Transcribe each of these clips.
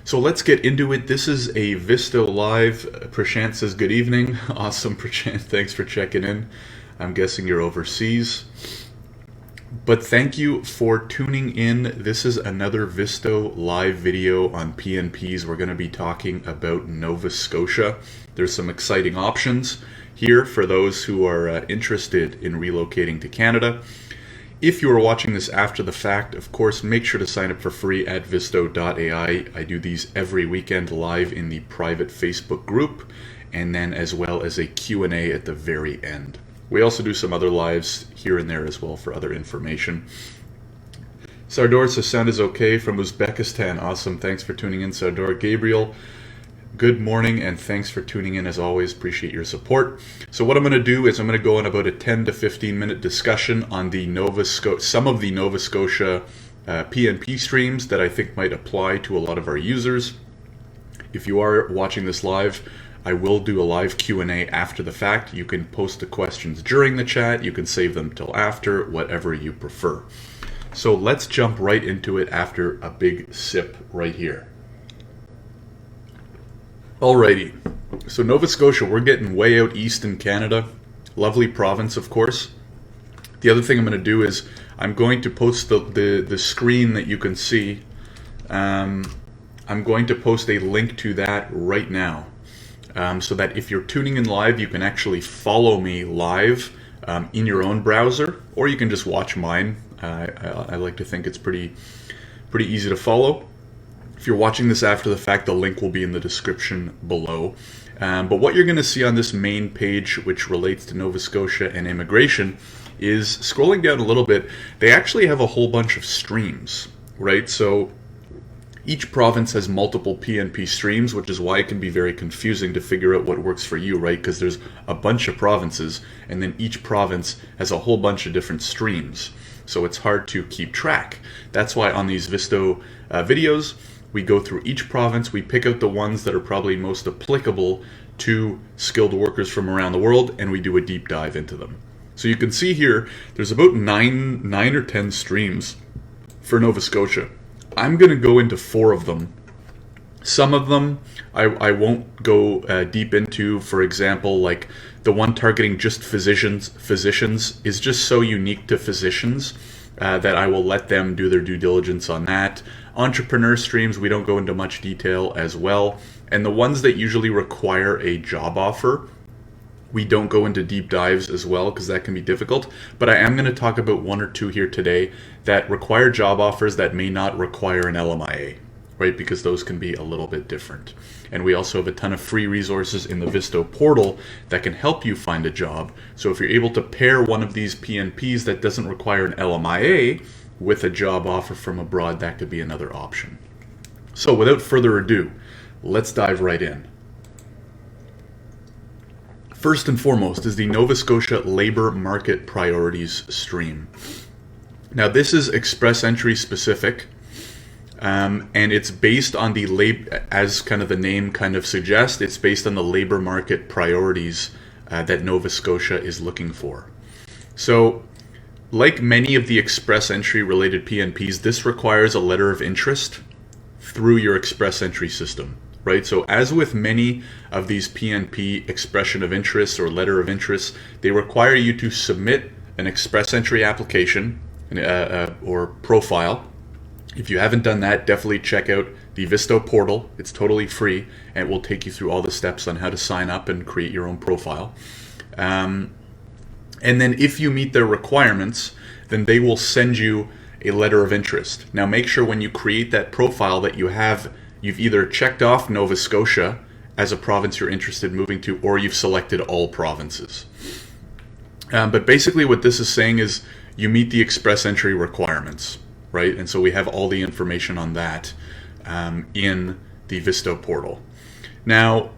So let's get into it. This is a Visto Live. Prashant says good evening. Awesome, Prashant. Thanks for checking in. I'm guessing you're overseas. But thank you for tuning in. This is another Visto Live video on PNPs. We're going to be talking about Nova Scotia. There's some exciting options here for those who are interested in relocating to Canada. If you are watching this after the fact, of course, make sure to sign up for free at visto.ai. I do these every weekend live in the private Facebook group, and then as well as a Q&A at the very end. We also do some other lives here and there as well for other information. Sardor says sound is okay from Uzbekistan. Awesome. Thanks for tuning in, Sardor. Gabriel, good morning, and thanks for tuning in as always. Appreciate your support. So what I'm going to do is I'm going to go on about a 10 to 15 minute discussion on the some of the Nova Scotia PNP streams that I think might apply to a lot of our users. If you are watching this live, I will do a live Q&A after the fact. You can post the questions during the chat. You can save them till after, whatever you prefer. So let's jump right into it after a big sip right here. Alrighty, so Nova Scotia, we're getting way out east in Canada. Lovely province, of course. The other thing I'm going to do is I'm going to post the screen that you can see. I'm going to post a link to that right now, so that if you're tuning in live, you can actually follow me live in your own browser, or you can just watch mine. I like to think it's pretty easy to follow. If you're watching this after the fact, the link will be in the description below. But what you're going to see on this main page, which relates to Nova Scotia and immigration, is scrolling down a little bit, they actually have a whole bunch of streams, right? So each province has multiple PNP streams, which is why it can be very confusing to figure out what works for you, right? Because there's a bunch of provinces, and then each province has a whole bunch of different streams. So it's hard to keep track. That's why on these Visto videos, we go through each province, we pick out the ones that are probably most applicable to skilled workers from around the world, and we do a deep dive into them. So you can see here, there's about nine or 10 streams for Nova Scotia. I'm going to go into 4 of them. Some of them I won't go deep into. For example, like the one targeting just physicians is just so unique to physicians that I will let them do their due diligence on that. Entrepreneur streams, we don't go into much detail as well. And the ones that usually require a job offer, we don't go into deep dives as well because that can be difficult. But I am going to talk about 1 or 2 here today that require job offers that may not require an LMIA, right? Because those can be a little bit different. And we also have a ton of free resources in the Visto portal that can help you find a job. So if you're able to pair one of these PNPs that doesn't require an LMIA with a job offer from abroad, that could be another option. So without further ado, let's dive right in. First and foremost is the Nova Scotia Labor Market Priorities stream. Now this is Express Entry specific, and it's based on the as kind of the name kind of suggests, it's based on the labor market priorities that Nova Scotia is looking for. So like many of the Express Entry related PNPs, this requires a letter of interest through your Express Entry system, right? So as with many of these PNP expression of interest or letter of interest, they require you to submit an Express Entry application or profile. If you haven't done that, definitely check out the Visto portal. It's totally free, and it will take you through all the steps on how to sign up and create your own profile. And then if you meet their requirements, then they will send you a letter of interest. Now make sure when you create that profile that you've either checked off Nova Scotia as a province you're interested in moving to, or you've selected all provinces. But basically what this is saying is you meet the Express Entry requirements, right? And so we have all the information on that in the Visto portal. Now,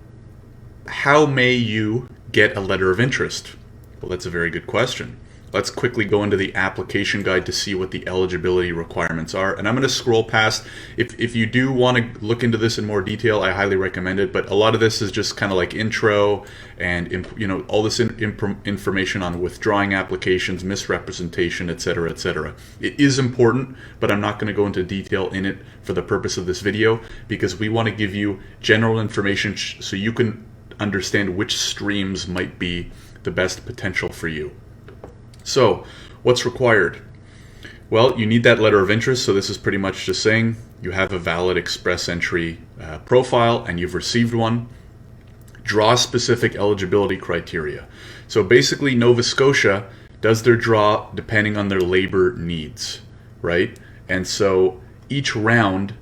how may you get a letter of interest? Well, that's a very good question. let's quickly go into the application guide to see what the eligibility requirements are. And I'm going to scroll past. If you do want to look into this in more detail, I highly recommend it. But a lot of this is just kind of like intro and all this information on withdrawing applications, misrepresentation, etc., etc. It is important, but I'm not going to go into detail in it for the purpose of this video, because we want to give you general information so you can understand which streams might be the best potential for you. So, what's required? Well, you need that letter of interest, so this is pretty much just saying you have a valid Express Entry profile and you've received one. Draw specific eligibility criteria. So basically, Nova Scotia does their draw depending on their labor needs, right? And so each round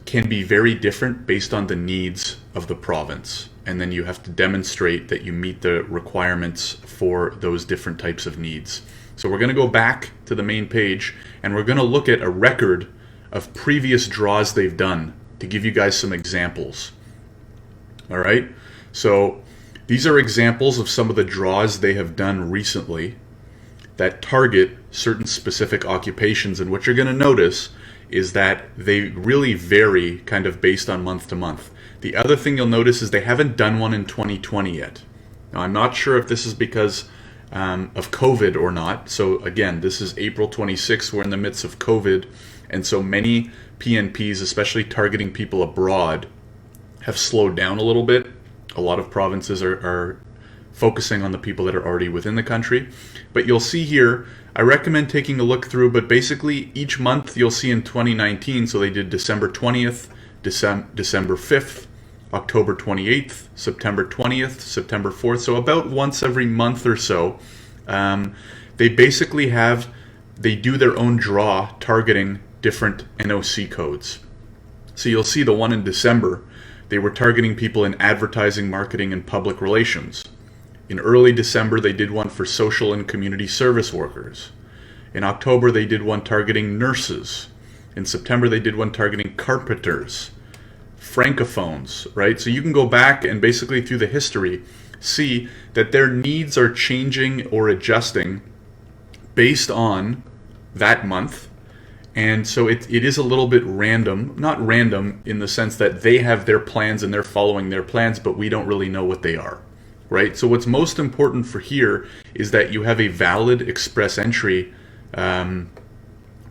can be very different based on the needs of the province. And then you have to demonstrate that you meet the requirements for those different types of needs. So we're going to go back to the main page and we're going to look at a record of previous draws they've done to give you guys some examples. All right, so these are examples of some of the draws they have done recently that target certain specific occupations, and what you're going to notice is that they really vary kind of based on month to month. The other thing you'll notice is they haven't done one in 2020 yet. Now, I'm not sure if this is because of COVID or not. So again, this is April 26th. We're in the midst of COVID. And so many PNPs, especially targeting people abroad, have slowed down a little bit. A lot of provinces are focusing on the people that are already within the country. But you'll see here, I recommend taking a look through, but basically each month you'll see in 2019, so they did December 20th, December 5th, October 28th, September 20th, September 4th. So about once every month or so, they basically they do their own draw targeting different NOC codes. So you'll see the one in December, they were targeting people in advertising, marketing, and public relations. In early December, they did one for social and community service workers. In October, they did one targeting nurses. In September, they did one targeting carpenters, francophones, right? So you can go back and basically through the history see that their needs are changing or adjusting based on that month. And so it is a little bit random, not random in the sense that they have their plans and they're following their plans, but we don't really know what they are, right? So what's most important for here is that you have a valid Express Entry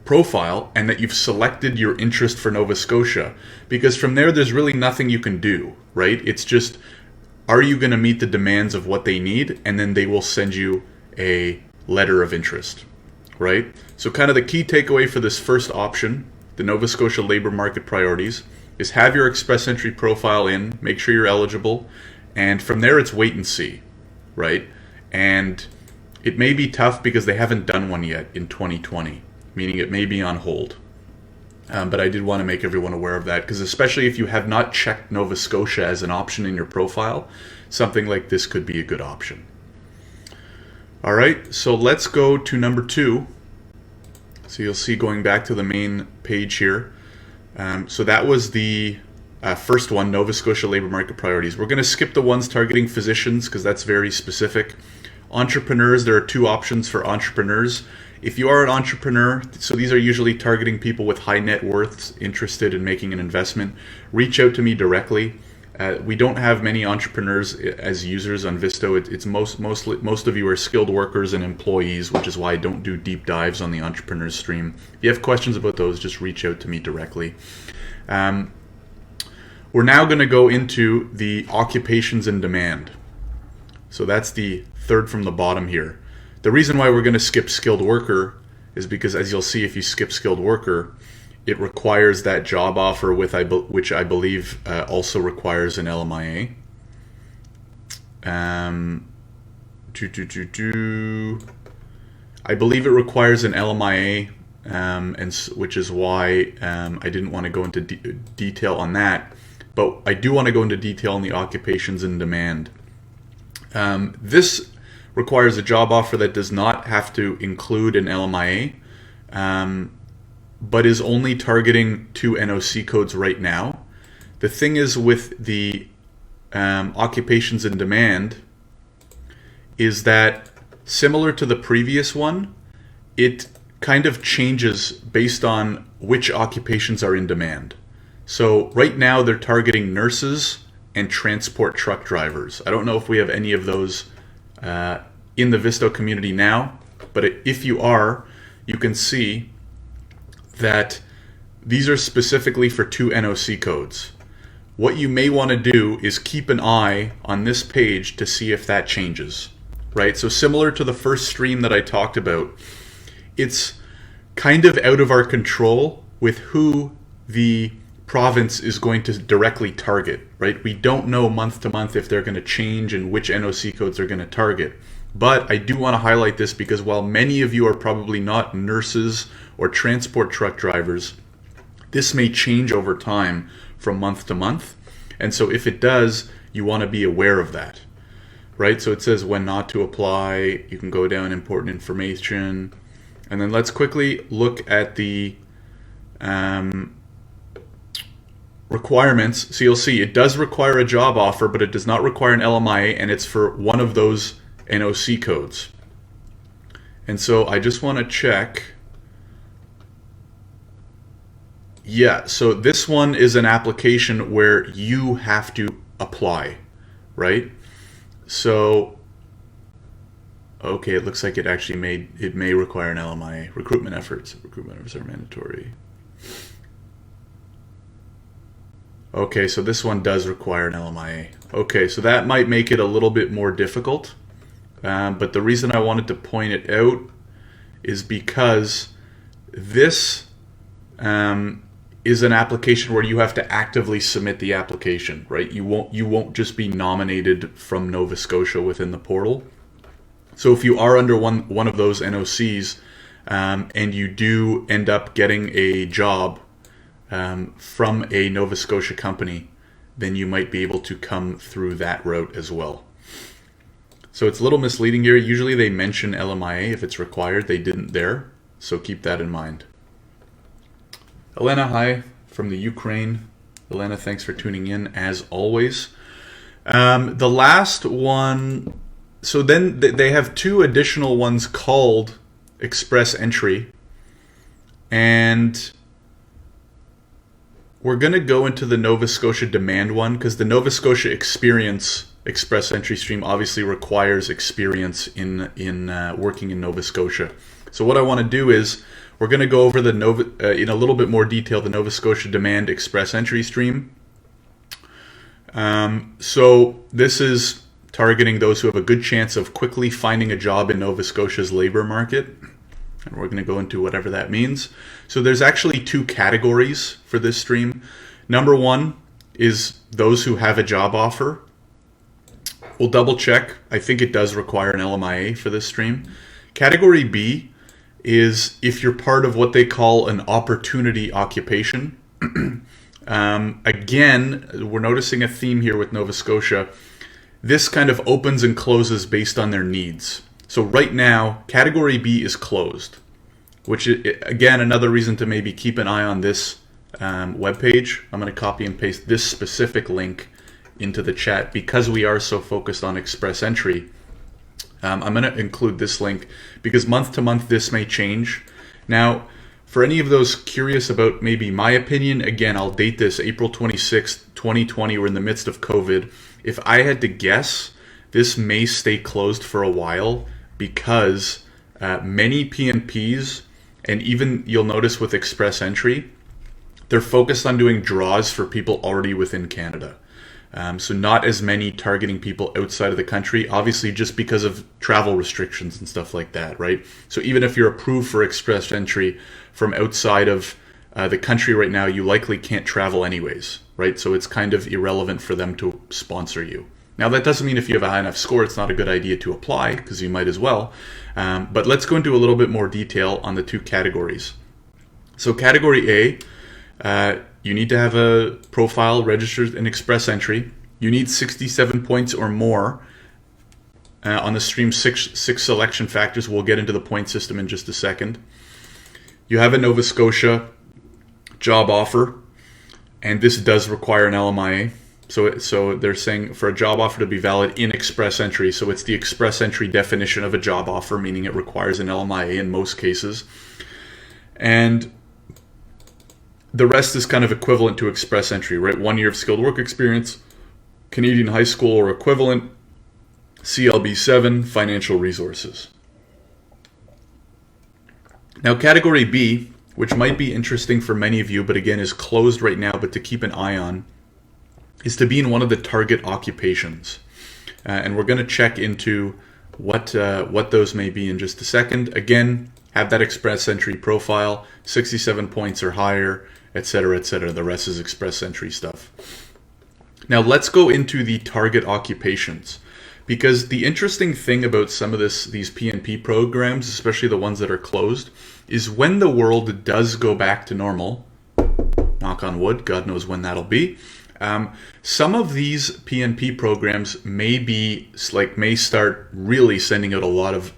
profile and that you've selected your interest for Nova Scotia, because from there's really nothing you can do, right? It's just, are you going to meet the demands of what they need, and then they will send you a letter of interest, right? So kind of the key takeaway for this first option, the Nova Scotia labor market priorities, is have your Express Entry profile in, make sure you're eligible, and from there it's wait and see, right? And it may be tough because they haven't done one yet in 2020. Meaning it may be on hold. But I did want to make everyone aware of that, because especially if you have not checked Nova Scotia as an option in your profile, something like this could be a good option. All right, so let's go to number 2. So you'll see going back to the main page here. So that was the first one, Nova Scotia labor market priorities. We're going to skip the ones targeting physicians because that's very specific. Entrepreneurs, there are 2 options for entrepreneurs. If you are an entrepreneur, so these are usually targeting people with high net worths interested in making an investment, reach out to me directly. We don't have many entrepreneurs as users on Visto. It's most of you are skilled workers and employees, which is why I don't do deep dives on the entrepreneurs stream. If you have questions about those, just reach out to me directly. We're now going to go into the occupations in demand. So that's the third from the bottom here. The reason why we're going to skip skilled worker is because, as you'll see, if you skip skilled worker, it requires that job offer which I believe also requires an LMIA. I believe it requires an LMIA, which is why I didn't want to go into detail on that. But I do want to go into detail on the occupations in demand. This requires a job offer that does not have to include an LMIA, but is only targeting 2 NOC codes right now. The thing is with the occupations in demand is that similar to the previous one, it kind of changes based on which occupations are in demand. So right now they're targeting nurses and transport truck drivers. I don't know if we have any of those in the Visto community now, but if you are, you can see that these are specifically for 2 NOC codes. What you may want to do is keep an eye on this page to see if that changes, right? So similar to the first stream that I talked about, it's kind of out of our control with who the province is going to directly target, right? We don't know month to month if they're going to change and which NOC codes they're going to target. But I do want to highlight this because while many of you are probably not nurses or transport truck drivers, this may change over time from month to month. And so if it does, you want to be aware of that, right? So it says when not to apply. You can go down important information. And then let's quickly look at the requirements. So you'll see it does require a job offer, but it does not require an LMIA, and it's for one of those NOC codes. And so I just want to check. Yeah, so this one is an application where you have to apply, right? So, okay, it looks like it actually may require an LMIA. Recruitment efforts are mandatory. Okay, so this one does require an LMIA. Okay, so that might make it a little bit more difficult. But the reason I wanted to point it out is because this is an application where you have to actively submit the application, right? You won't just be nominated from Nova Scotia within the portal. So if you are under one of those NOCs and you do end up getting a job from a Nova Scotia company, then you might be able to come through that route as well. So it's a little misleading here. Usually they mention LMIA if it's required. They didn't there, so keep that in mind. Elena, hi from the Ukraine. Elena, thanks for tuning in as always. The last one, so then they have 2 additional ones called Express Entry, and we're going to go into the Nova Scotia Demand one because the Nova Scotia Experience Express Entry stream obviously requires experience in working in Nova Scotia. So what I want to do is we're going to go over the in a little bit more detail the Nova Scotia Demand Express Entry stream. So this is targeting those who have a good chance of quickly finding a job in Nova Scotia's labor market. And we're going to go into whatever that means. So there's actually 2 categories for this stream. Number 1 is those who have a job offer. We'll double check. I think it does require an LMIA for this stream. Category B is if you're part of what they call an opportunity occupation. Again, we're noticing a theme here with Nova Scotia. This kind of opens and closes based on their needs. So right now, Category B is closed, which is, again, another reason to maybe keep an eye on this webpage. I'm going to copy and paste this specific link into the chat because we are so focused on Express Entry. I'm going to include this link because month to month this may change. Now, for any of those curious about maybe my opinion, again, I'll date this April 26th, 2020. We're in the midst of COVID. If I had to guess, this may stay closed for a while because many PNPs, and even you'll notice with Express Entry, they're focused on doing draws for people already within Canada. So not as many targeting people outside of the country, obviously just because of travel restrictions and stuff like that, right? So even if you're approved for Express Entry from outside of the country right now, you likely can't travel anyways, right? So it's kind of irrelevant for them to sponsor you. Now that doesn't mean if you have a high enough score, it's not a good idea to apply, because you might as well. But let's go into a little bit more detail on the 2 categories. So category A, you need to have a profile registered in Express Entry. You need 67 points or more on the stream 6 selection factors. We'll get into the point system in just a second. You have a Nova Scotia job offer, and this does require an LMIA. So they're saying for a job offer to be valid in Express Entry. So it's the Express Entry definition of a job offer, meaning it requires an LMIA in most cases. And the rest is kind of equivalent to Express Entry, right? 1 year of skilled work experience, Canadian high school or equivalent, CLB 7, financial resources. Now, Category B, which might be interesting for many of you, but again is closed right now, but to keep an eye on, is to be in one of the target occupations. And we're going to check into what those may be in just a second. Again, have that Express Entry profile, 67 points or higher, etc., etc. The rest is Express Entry stuff. Now let's go into the target occupations, because the interesting thing about some of these PNP programs, especially the ones that are closed, is when the world does go back to normal, knock on wood, God knows when that'll be, some of these PNP programs may start really sending out a lot of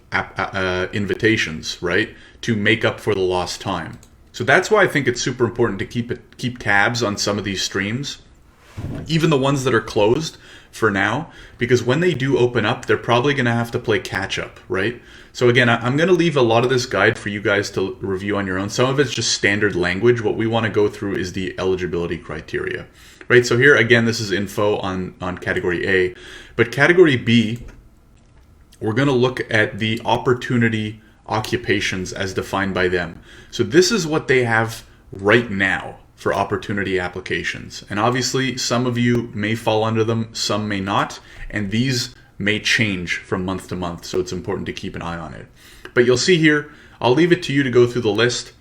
invitations, right, to make up for the lost time. So that's why I think it's super important to keep tabs on some of these streams, even the ones that are closed for now, because when they do open up, they're probably going to have to play catch up, right? So again, I'm going to leave a lot of this guide for you guys to review on your own. Some of it's just standard language. What we want to go through is the eligibility criteria, right? So here, again, this is info on Category A, but Category B, we're going to look at the opportunity occupations as defined by them. So this is what they have right now for opportunity applications. And obviously some of you may fall under them, some may not, and these may change from month to month, so it's important to keep an eye on it. But you'll see here, I'll leave it to you to go through the list,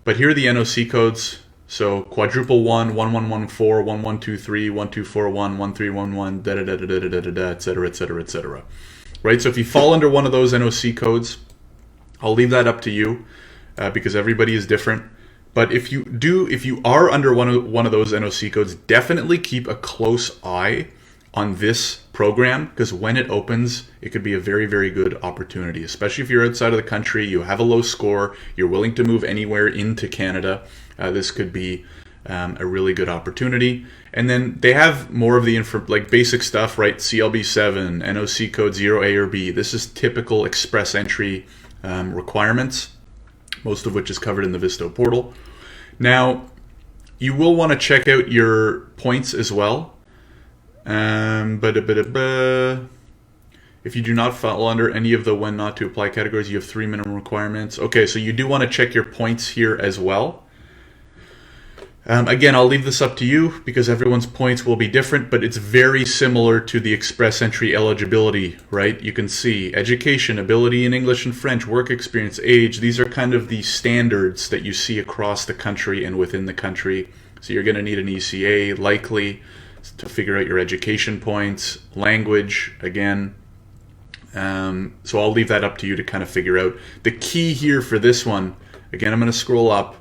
but here are the NOC codes. So quadruple 1, 1114, 1123, 1241, 1311, da da da da da da da da, etc., etc., etc. Right? So if you fall under one of those NOC codes, I'll leave that up to you because everybody is different. But if you are under one of those NOC codes, definitely keep a close eye on this program, because when it opens, it could be a very, very good opportunity, especially if you're outside of the country, you have a low score, you're willing to move anywhere into Canada. This could be a really good opportunity. And then they have more of the like basic stuff, right? CLB 7, NOC code 0A or B. This is typical Express Entry requirements, most of which is covered in the Visto portal. Now, you will want to check out your points as well. If you do not fall under any of the when not to apply categories, you have 3 minimum requirements. Okay, so you do want to check your points here as well. Again, I'll leave this up to you because everyone's points will be different, but it's very similar to the Express Entry eligibility, right? You can see education, ability in English and French, work experience, age. These are kind of the standards that you see across the country and within the country. So you're going to need an ECA, likely, to figure out your education points, language, again. So I'll leave that up to you to kind of figure out. The key here for this one, again, I'm going to scroll up,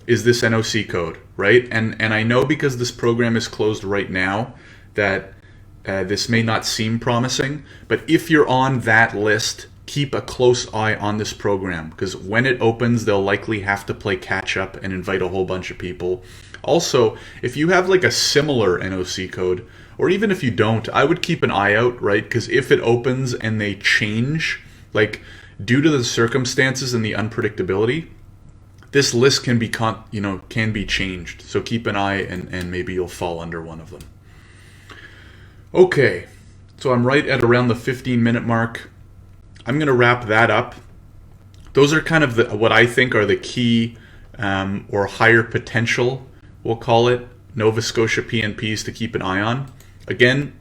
is this NOC code, right? And I know because this program is closed right now that this may not seem promising, but if you're on that list, keep a close eye on this program, because when it opens, they'll likely have to play catch up and invite a whole bunch of people. Also, if you have like a similar NOC code, or even if you don't, I would keep an eye out, right? Because if it opens and they change, like due to the circumstances and the unpredictability, this list can be changed. So keep an eye and maybe you'll fall under one of them. Okay, so I'm right at around the 15-minute mark. I'm going to wrap that up. Those are kind of what I think are the key or higher potential, we'll call it, Nova Scotia PNPs to keep an eye on. Again,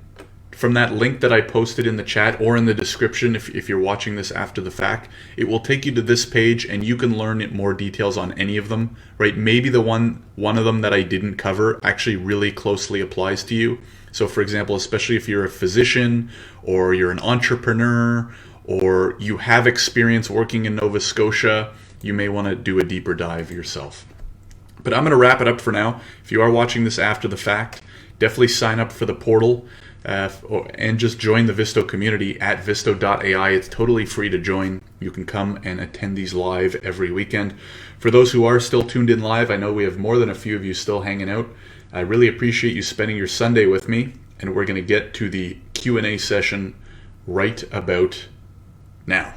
from that link that I posted in the chat or in the description, if you're watching this after the fact, it will take you to this page and you can learn more details on any of them, right? Maybe the one of them that I didn't cover actually really closely applies to you. So for example, especially if you're a physician or you're an entrepreneur or you have experience working in Nova Scotia, you may want to do a deeper dive yourself. But I'm going to wrap it up for now. If you are watching this after the fact, definitely sign up for the portal. And just join the Visto community at visto.ai. It's totally free to join. You can come and attend these live every weekend. For those who are still tuned in live, I know we have more than a few of you still hanging out. I really appreciate you spending your Sunday with me, and we're going to get to the Q&A session right about now.